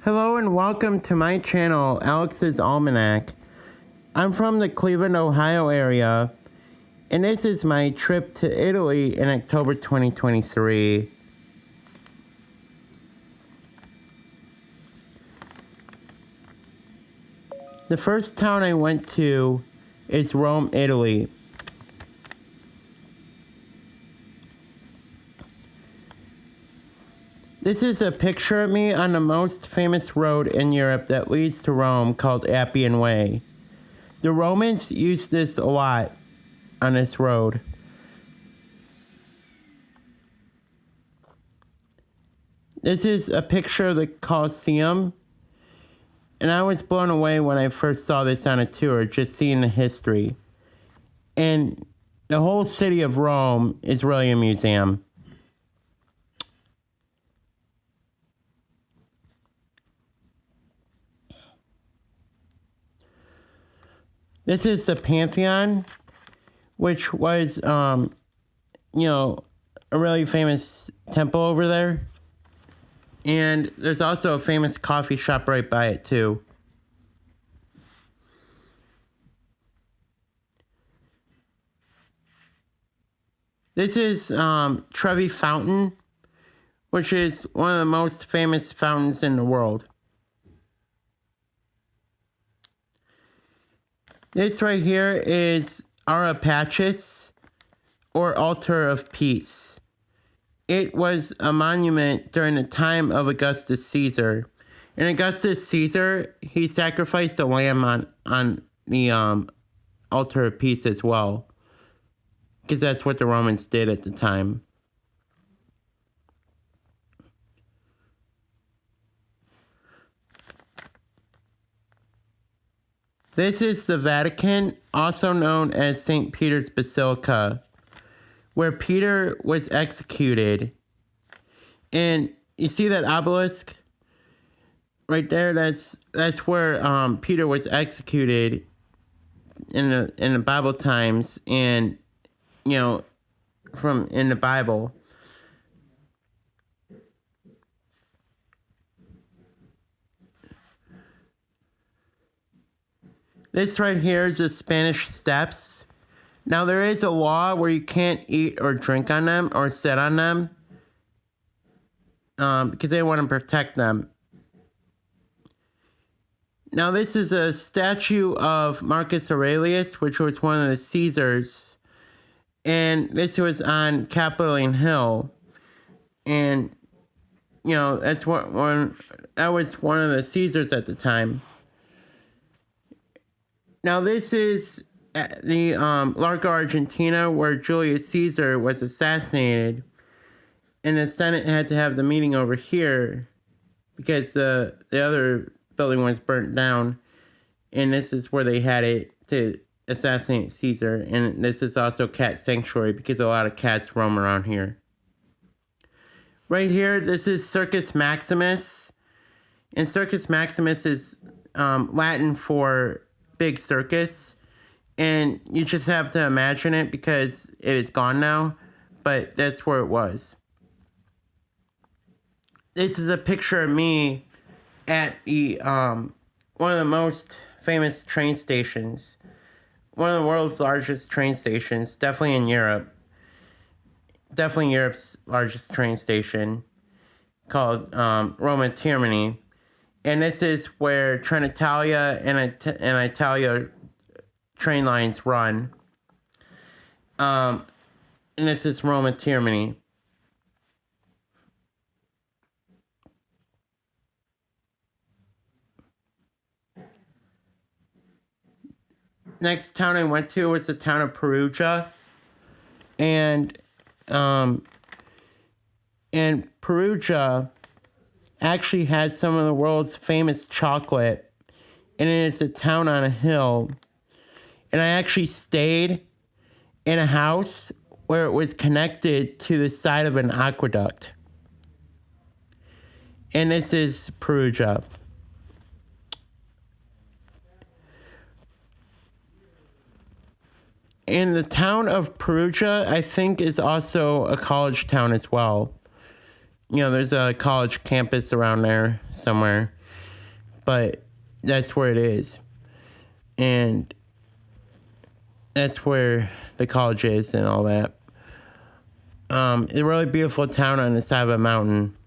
Hello and welcome to my channel, Alex's Almanac. I'm from the Cleveland, Ohio area, and this is my trip to Italy in October 2023. The first town I went to is Rome, Italy. This is a picture of me on the most famous road in Europe that leads to Rome called Appian Way. The Romans used this a lot on this road. This is a picture of the Colosseum, and I was blown away when I first saw this on a tour, just seeing the history. And the whole city of Rome is really a museum. This is the Pantheon, which was, a really famous temple over there. And there's also a famous coffee shop right by it, too. This is Trevi Fountain, which is one of the most famous fountains in the world. This right here is Ara Pacis, or Altar of Peace. It was a monument during the time of Augustus Caesar. And Augustus Caesar, he sacrificed a lamb on the Altar of Peace as well, because that's what the Romans did at the time. This is the Vatican, also known as St. Peter's Basilica, where Peter was executed. And you see that obelisk right there? That's where Peter was executed in the Bible times, and from in the Bible. This right here is the Spanish Steps. Now, there is a law where you can't eat or drink on them or sit on them because they want to protect them. Now, this is a statue of Marcus Aurelius, which was one of the Caesars. And this was on Capitoline Hill. And, that was one of the Caesars at the time. Now, this is the Largo Argentina, where Julius Caesar was assassinated. And the Senate had to have the meeting over here because the other building was burnt down. And this is where they had it to assassinate Caesar. And this is also cat sanctuary because a lot of cats roam around here. Right here, this is Circus Maximus. And Circus Maximus is Latin for big circus, and you just have to imagine it because it is gone now, but that's where it was. This is a picture of me at the one of the most famous train stations, one of the world's largest train stations, definitely in Europe, definitely Europe's largest train station, called Roma Termini. And this is where Trenitalia and Italia train lines run. And this is Roma Termini. Next town I went to was the town of Perugia. And Perugia actually has some of the world's famous chocolate, and it is a town on a hill. And I actually stayed in a house where it was connected to the side of an aqueduct. And this is Perugia. And the town of Perugia, I think, is also a college town as well. There's a college campus around there somewhere. but that's where it is. And that's where the college is and all that. It's a really beautiful town on the side of a mountain.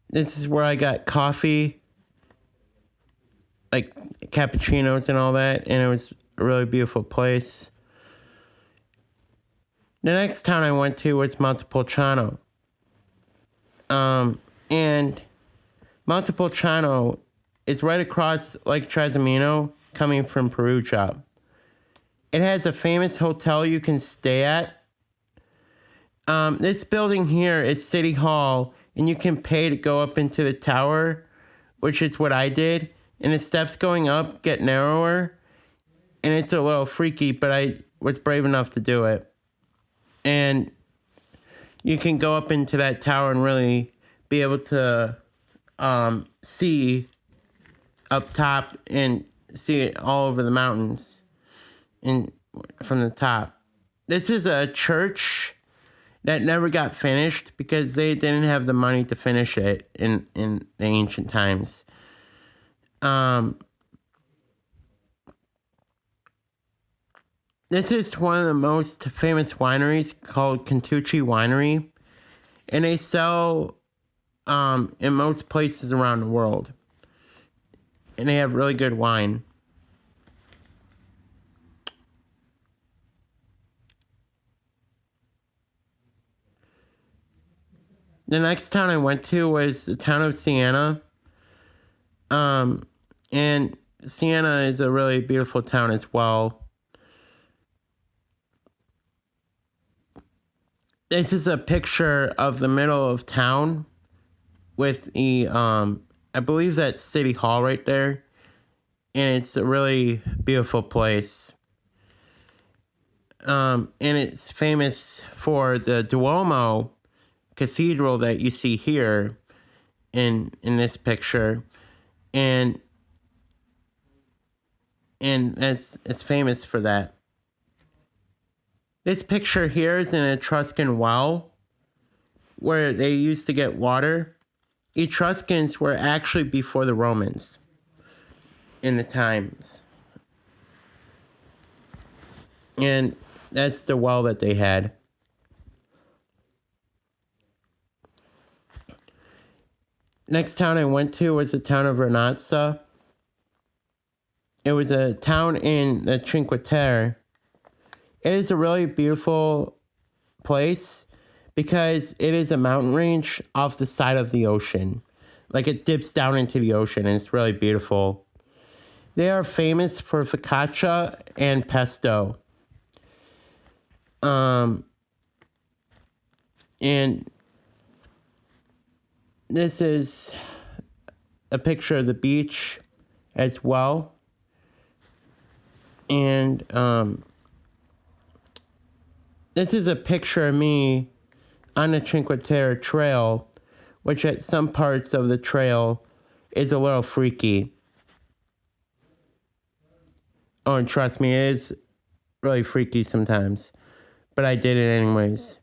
This is where I got coffee, like cappuccinos and all that, and it was a really beautiful place. The next town I went to was Montepulciano. And Montepulciano is right across Lake Trasimeno coming from Perugia. It has a famous hotel you can stay at. This building here is City Hall, and you can pay to go up into the tower, which is what I did. And the steps going up get narrower, and it's a little freaky, but I was brave enough to do it. And you can go up into that tower and really be able to see up top and see it all over the mountains and from the top. This is a church that never got finished because they didn't have the money to finish it in the ancient times. This is one of the most famous wineries called Cantucci Winery, and they sell in most places around the world, and they have really good wine. The next town I went to was the town of Siena. And Siena is a really beautiful town as well. This is a picture of the middle of town with the, I believe that's City Hall right there. And it's a really beautiful place. And it's famous for the Duomo Cathedral that you see here in this picture. And it's famous for that. This picture here is an Etruscan well where they used to get water. Etruscans were actually before the Romans in the times. And that's the well that they had. Next town I went to was the town of Vernazza. It was a town in the Cinque Terre. It is a really beautiful place because it is a mountain range off the side of the ocean. Like it dips down into the ocean and it's really beautiful. They are famous for focaccia and pesto. And this is a picture of the beach as well. And this is a picture of me on the Cinque Terre Trail, which at some parts of the trail is a little freaky. Oh, and trust me, it is really freaky sometimes. But I did it anyways.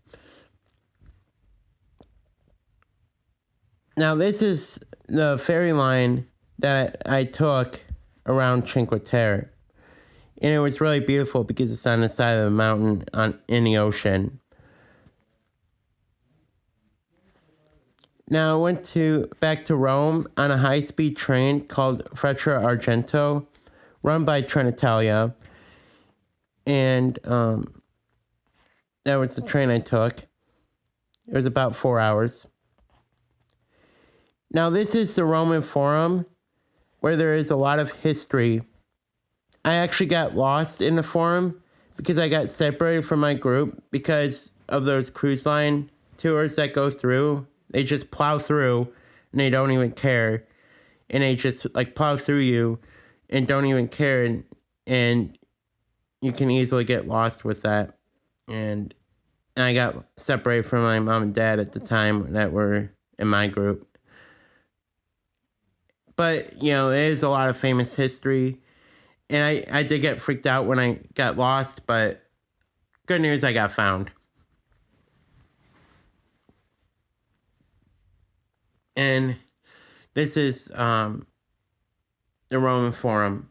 Now, this is the ferry line that I took around Cinque Terre. And it was really beautiful because it's on the side of the mountain in the ocean. Now, I went back to Rome on a high-speed train called Freccia Argento, run by Trenitalia. And that was the train I took. It was about 4 hours. Now, this is the Roman Forum, where there is a lot of history. I actually got lost in the Forum because I got separated from my group because of those cruise line tours that go through. They just plow through, and they don't even care. And they just, plow through you and don't even care. And you can easily get lost with that. And I got separated from my mom and dad at the time that were in my group. But, there's a lot of famous history. And I did get freaked out when I got lost, but good news, I got found. And this is the Roman Forum.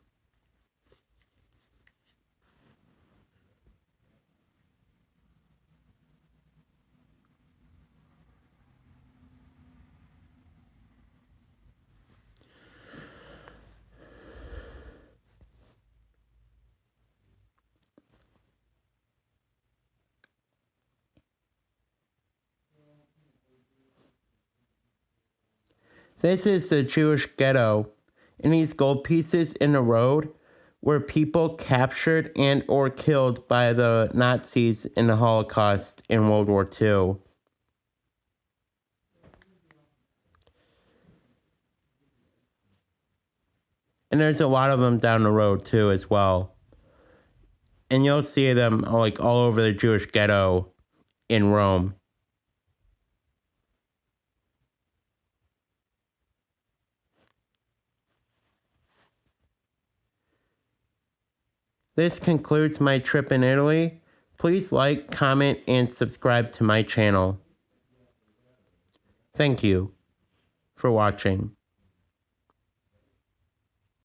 This is the Jewish ghetto, and these gold pieces in the road were people captured and or killed by the Nazis in the Holocaust in World War II. And there's a lot of them down the road too as well. And you'll see them like all over the Jewish ghetto in Rome. This concludes my trip in Italy. Please like, comment, and subscribe to my channel. Thank you for watching.